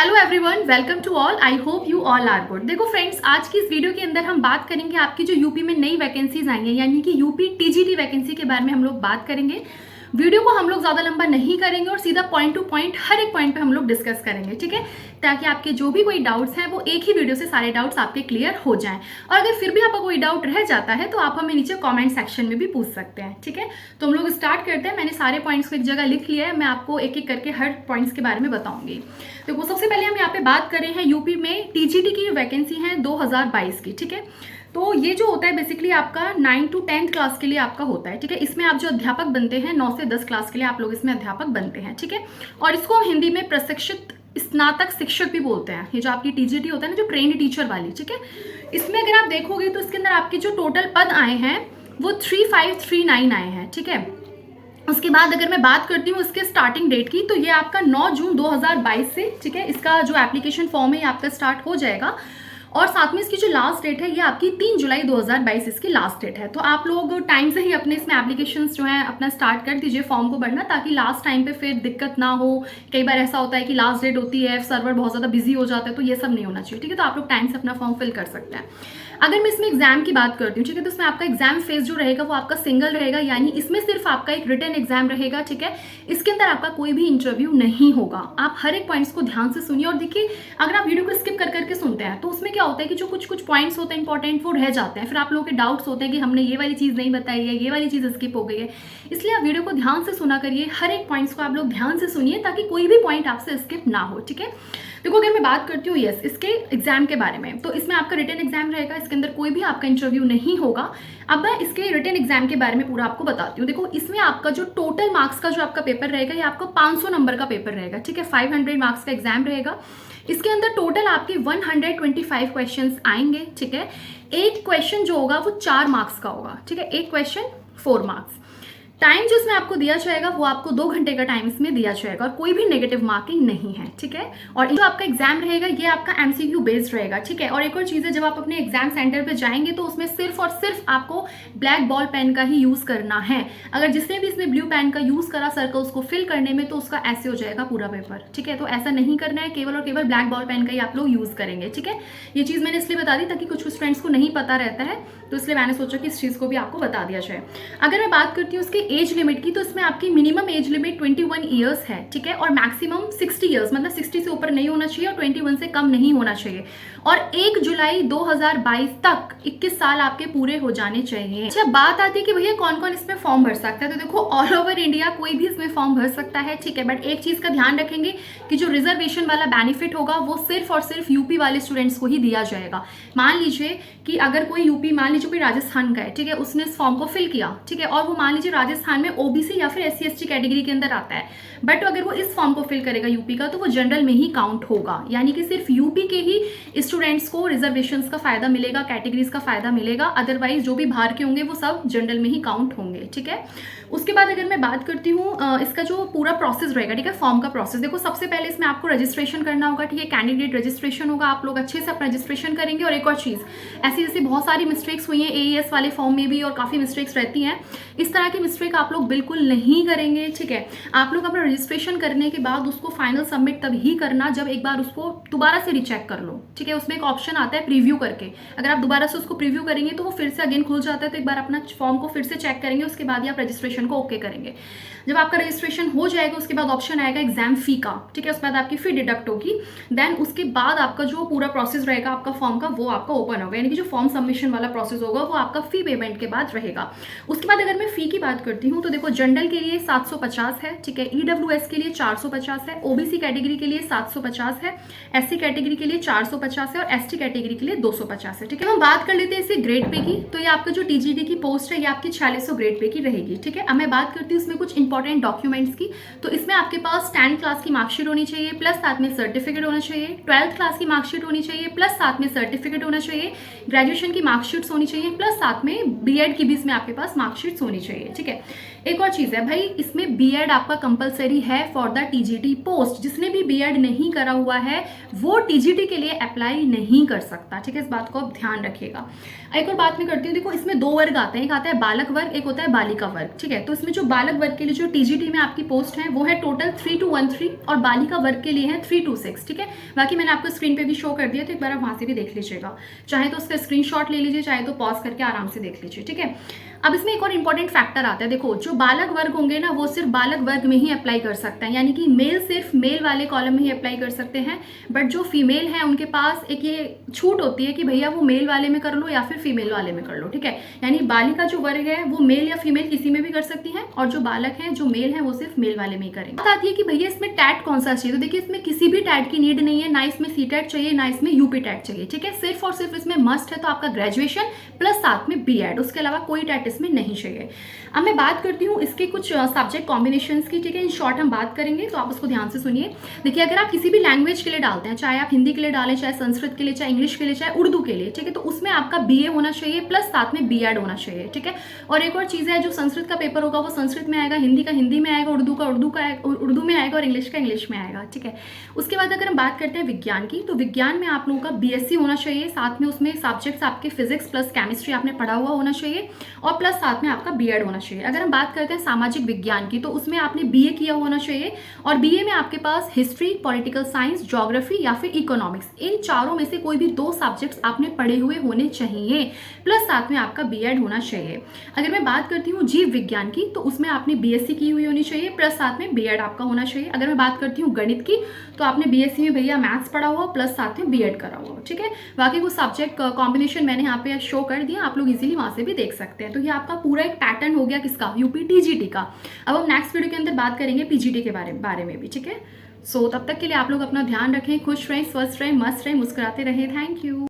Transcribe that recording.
Hello everyone, welcome to all. I hope you all are good. देखो friends, आज की इस वीडियो के अंदर हम बात करेंगे आपकी जो यूपी में नई वैकेंसीज आई हैं, यानी कि यूपी टीजीटी वैकेंसी के बारे में हम लोग बात करेंगे। वीडियो को हम लोग ज़्यादा लंबा नहीं करेंगे और सीधा पॉइंट टू पॉइंट हर एक पॉइंट पे हम लोग डिस्कस करेंगे, ठीक है, ताकि आपके जो भी कोई डाउट्स हैं वो एक ही वीडियो से सारे डाउट्स आपके क्लियर हो जाएं। और अगर फिर भी आपका कोई डाउट रह जाता है तो आप हमें नीचे कमेंट सेक्शन में भी पूछ सकते हैं, ठीक है। तो हम लोग स्टार्ट करते हैं। मैंने सारे पॉइंट्स को एक जगह लिख लिया है, मैं आपको एक एक करके हर पॉइंट्स के बारे में बताऊंगी। तो वो सबसे पहले हम यहाँ पे बात कर रहे हैं यूपी में टीजीटी की वैकेंसी है 2022 की, ठीक है। तो ये जो होता है बेसिकली आपका 9 to 10th क्लास के लिए आपका होता है, ठीक है। इसमें आप जो अध्यापक बनते हैं 9 से 10 क्लास के लिए आप लोग इसमें अध्यापक बनते हैं, ठीक है। और इसको हम हिंदी में प्रशिक्षित स्नातक शिक्षक भी बोलते हैं। ये जो आपकी टीजीटी होता है ना, जो ट्रेंड टीचर वाली, ठीक है। इसमें अगर आप देखोगे तो इसके अंदर आपके जो टोटल पद आए हैं वो 3539 आए हैं, ठीक है। उसके बाद अगर मैं बात करती हूँ इसके स्टार्टिंग डेट की, तो ये आपका 9 जून 2022 से, ठीक है, इसका जो एप्लीकेशन फॉर्म है ये आपका स्टार्ट हो जाएगा। और साथ में इसकी जो लास्ट डेट है ये आपकी 3 जुलाई 2022 इसकी लास्ट डेट है। तो आप लोग टाइम से ही अपने इसमें एप्लीकेशंस जो है अपना स्टार्ट कर दीजिए फॉर्म को भरना, ताकि लास्ट टाइम पे फिर दिक्कत ना हो। कई बार ऐसा होता है कि लास्ट डेट होती है, सर्वर बहुत ज़्यादा बिजी हो जाता है, तो ये सब नहीं होना चाहिए, ठीक है। तो आप लोग टाइम से अपना फॉर्म फिल कर सकते हैं। अगर मैं इसमें एग्जाम की बात करती हूँ, ठीक है, तो इसमें आपका एग्जाम फेज जो रहेगा वो आपका सिंगल रहेगा, यानी इसमें सिर्फ आपका एक रिटन एग्जाम रहेगा, ठीक है। इसके अंदर आपका कोई भी इंटरव्यू नहीं होगा। आप हर एक पॉइंट्स को ध्यान से सुनिए। और देखिए, अगर आप वीडियो को स्किप कर करके सुनते हैं तो उसमें क्या होता है कि जो कुछ पॉइंट्स होते हैं इंपॉर्टेंट वो रह जाते हैं, फिर आप लोगों के डाउट्स होते हैं कि हमने ये वाली चीज़ नहीं बताई है, ये वाली चीज़ स्किप हो गई है। इसलिए आप वीडियो को ध्यान से सुना करिए, हर एक पॉइंट्स को आप लोग ध्यान से सुनिए, ताकि कोई भी पॉइंट आपसे स्किप ना हो, ठीक है। देखो, अगर मैं बात करती हूँ इसके एग्जाम के बारे में, तो इसमें आपका रिटन एग्जाम रहेगा, इसके अंदर कोई भी आपका इंटरव्यू नहीं होगा। अब मैं इसके रिटन एग्जाम के बारे में पूरा आपको बताती हूँ। देखो, इसमें आपका जो टोटल मार्क्स का जो आपका पेपर रहेगा ये आपका 500 नंबर का पेपर रहेगा, ठीक है। 500 मार्क्स का एग्जाम रहेगा। इसके अंदर टोटल आपके 125 क्वेश्चंस आएंगे, ठीक है। एक क्वेश्चन जो होगा वो 4 मार्क्स का होगा, ठीक है। एक क्वेश्चन 4 मार्क्स। टाइम जो इसमें आपको दिया जाएगा वो आपको 2 घंटे का टाइम इसमें दिया जाएगा, और कोई भी नेगेटिव मार्किंग नहीं है, ठीक है। और जो आपका एग्जाम रहेगा ये आपका एमसीक्यू बेस्ड रहेगा, ठीक है। और एक और चीज़ है, जब आप अपने एग्जाम सेंटर पे जाएंगे तो उसमें सिर्फ और सिर्फ आपको ब्लैक बॉल पेन का ही यूज़ करना है। अगर जिसने भी इसमें ब्लू पेन का यूज़ करा सर्कल्स को फिल करने में, तो उसका ऐसे हो जाएगा पूरा पेपर, ठीक है। तो ऐसा नहीं करना है, केवल और केवल ब्लैक बॉल पेन का ही आप लोग यूज़ करेंगे, ठीक है। ये चीज़ मैंने इसलिए बता दी ताकि कुछ फ्रेंड्स को नहीं पता रहता है, तो इसलिए मैंने सोचा कि इस चीज़ को भी आपको बता दिया जाए। अगर मैं बात करती हूँ उसके एज लिमिट की, तो इसमें आपकी मिनिमम एज लिमिट 21 ईयर्स है, ठीक है। और मैक्सिमम 60 ईयर्स, मतलब 60 से ऊपर नहीं होना चाहिए और 21 से कम नहीं होना चाहिए। और 1 जुलाई 2022 तक 21 साल आपके पूरे हो जाने चाहिए। अच्छा, बात आती है कि भैया कौन कौन इसमें फॉर्म भर सकता है, तो देखो, ऑल ओवर इंडिया कोई भी इसमें फॉर्म भर सकता है, ठीक है। बट एक चीज़ का ध्यान रखेंगे कि जो रिजर्वेशन वाला बेनिफिट होगा वो सिर्फ और सिर्फ यूपी वाले स्टूडेंट्स को ही दिया जाएगा। मान लीजिए कि अगर कोई यूपी, मान लीजिए कोई राजस्थान का है, ठीक है, उसने इस फॉर्म को फिल किया, ठीक है, और वो मान लीजिए राजस्थान में ओबीसी या फिर SC ST कैटेगरी के अंदर आता है, बट अगर वो इस फॉर्म को फिल करेगा यूपी का, तो वो जनरल में ही काउंट होगा, यानी कि सिर्फ यूपी के ही स्टूडेंट्स को रिजर्वेशंस का फायदा मिलेगा, कैटेगरीज का फायदा मिलेगा। अदरवाइज जो भी बाहर के होंगे वो सब जनरल में ही काउंट होंगे, ठीक है। उसके बाद अगर मैं बात करती हूँ इसका जो पूरा प्रोसेस रहेगा, ठीक है, फॉर्म का प्रोसेस। देखो, सबसे पहले इसमें आपको रजिस्ट्रेशन करना होगा, ठीक है, कैंडिडेट रजिस्ट्रेशन होगा। आप लोग अच्छे से अपना रजिस्ट्रेशन करेंगे। और एक और चीज़, ऐसी जैसे बहुत सारी मिस्टेक्स हुई हैं AES वाले फॉर्म में भी, और काफ़ी मिस्टेक्स रहती हैं, इस तरह की मिस्टेक आप लोग बिल्कुल नहीं करेंगे, ठीक है। आप लोग अपना रजिस्ट्रेशन करने के बाद उसको फाइनल सबमिट तभी करना जब एक बार उसको दोबारा से रिचेक कर लो, ठीक है। उसमें एक ऑप्शन आता है प्रीव्यू करके, अगर आप दोबारा से उसको प्रीव्यू करेंगे तो वो फिर से अगेन खुल जाता है, तो एक बार अपना फॉर्म को फिर से चेक करेंगे, उसके बाद ही आप रजिस्ट्रेशन को ओके करेंगे। जब आपका रजिस्ट्रेशन हो जाएगा उसके बाद ऑप्शन आएगा एग्जाम फी का, ठीक है, उसके बाद आपकी फी डिडक्ट होगी। देन उसके बाद आपका जो पूरा प्रोसेस रहेगा आपका फॉर्म का, वो आपका ओपन होगा, यानी कि जो फॉर्म सबमिशन वाला प्रोसेस होगा वो आपका फी पेमेंट के बाद रहेगा। उसके बाद अगर मैं फी की बात करती हूँ, तो देखो, जनरल के लिए 750 है, ठीक है, EWS के लिए 450 है, OBC कैटेगरी के लिए 750 है, SC कैटेगरी के लिए 450 है, और ST कैटेगरी के लिए 250 है, ठीक है। हम बात कर लेते हैं इसे ग्रेड पे की। तो ये आपका जो TGT की पोस्ट है ये आपकी 4600 ग्रेड पे की रहेगी, ठीक है। अब मैं बात करती हूँ इसमें कुछ इंपॉर्टेंट डॉक्यूमेंट्स की। तो इसमें आपके पास 10th क्लास की मार्कशीट होनी चाहिए, प्लस साथ में सर्टिफिकेट होना चाहिए। 12th क्लास की मार्कशीट होनी चाहिए, प्लस साथ में सर्टिफिकेट होना चाहिए। ग्रेजुएशन की मार्कशीट्स होनी चाहिए, प्लस साथ में BEd की भी इसमें आपके पास मार्कशीट्स होनी चाहिए, ठीक है। एक और चीज़ है भाई, इसमें बीएड आपका कंपलसरी है फॉर द टीजीटी पोस्ट। जिसने भी बीएड नहीं करा हुआ है वो टीजीटी के लिए अप्लाई नहीं कर सकता, ठीक है, इस बात को आप ध्यान रखिएगा। एक और बात मैं करती हूँ, देखो इसमें 2 वर्ग आते हैं, एक आता है बालक वर्ग, एक होता है बालिका वर्ग, ठीक है। तो इसमें जो बालक वर्ग के लिए जो टीजीटी में आपकी पोस्ट है वो है टोटल 3213 और बालिका वर्ग के लिए है 326, ठीक है। बाकी मैंने आपको स्क्रीन पे भी शो कर दिया, तो एक बार आप वहाँ से भी देख लीजिएगा, चाहे तो उसका स्क्रीनशॉट ले लीजिए, चाहे तो पॉज करके आराम से देख लीजिए, ठीक है। अब इसमें एक और इंपॉर्टेंट फैक्टर आता है, देखो जो बालक वर्ग होंगे ना वो सिर्फ बालक वर्ग में ही अप्लाई कर सकते हैं, यानी कि मेल सिर्फ मेल वाले कॉलम में ही अप्लाई कर सकते हैं, बट जो फीमेल है उनके पास एक ये छूट होती है कि भैया वो मेल वाले में कर लो या फिर फीमेल वाले में कर लो, ठीक है। यानी बालिका जो वर्ग है वो मेल या फीमेल किसी में भी कर सकती है, और जो बालक है जो मेल है वो सिर्फ मेल वाले में ही करेंगे। बात आती है कि भैया इसमें टैट कौन सा चाहिए, तो देखिए इसमें किसी भी टैट की नीड नहीं है, ना इसमें सी टैट चाहिए ना इसमें यूपी टैट चाहिए, ठीक है। सिर्फ और सिर्फ इसमें मस्ट है तो आपका ग्रेजुएशन प्लस साथ में बीएड, उसके अलावा कोई टैट इसमें नहीं चाहिए। अब मैं बात करती हूँ इसके कुछ सब्जेक्ट कॉम्बिनेशंस की, ठीक है, इन शॉर्ट हम बात करेंगे, तो आप उसको ध्यान से सुनिए। देखिए अगर आप किसी भी लैंग्वेज के लिए डालते हैं, चाहे आप हिंदी के लिए डालें, चाहे संस्कृत के लिए, चाहे इंग्लिश के लिए, चाहे उर्दू के लिए, ठीक है, तो उसमें आपका बीए होना चाहिए प्लस साथ में बीएड होना चाहिए, ठीक है। और एक और चीज़ है, जो संस्कृत का पेपर होगा वो संस्कृत में आएगा, हिंदी का हिंदी में आएगा, उर्दू का उर्दू में आएगा और इंग्लिश का इंग्लिश में आएगा, ठीक है। उसके बाद अगर हम बात करते हैं विज्ञान की, तो विज्ञान में आप लोगों का बीएससी होना चाहिए, साथ में उसमें सब्जेक्ट्स आपके फिजिक्स प्लस केमिस्ट्री आपने पढ़ा हुआ होना चाहिए, और प्लस साथ में आपका बीएड होना चाहिए। अगर हम बात करते हैं सामाजिक विज्ञान की, तो उसमें आपने बीए किया होना चाहिए, और बीए में आपके पास हिस्ट्री, पॉलिटिकल साइंस, ज्योग्राफी या फिर इकोनॉमिक्स, इन चारों में से कोई भी 2 सब्जेक्ट्स आपने पढ़े हुए होने चाहिए, प्लस साथ में आपका बीएड होना चाहिए। अगर मैं बात करती हूँ जीव विज्ञान की, तो उसमें आपने बीएससी की हुई होनी चाहिए, प्लस साथ में बीएड आपका होना चाहिए। अगर मैं बात करती हूँ गणित की, तो आपने बीएससी में भैया मैथ्स पढ़ा हुआ प्लस साथ में बीएड करा हुआ, ठीक है। बाकी कुछ सब्जेक्ट कॉम्बिनेशन मैंने यहाँ पे शो कर दिया, आप लोग इजीली वहाँ से भी देख सकते हैं। तो ये आपका पूरा एक पैटर्न हो गया किसका, यूपी टीजीटी का। अब हम नेक्स्ट वीडियो के अंदर बात करेंगे पीजीटी के बारे में भी, ठीक है। सो तब तक के लिए आप लोग अपना ध्यान रखें, खुश रहें, स्वस्थ रहें, मस्त रहें, मुस्कुराते रहें। Thank you.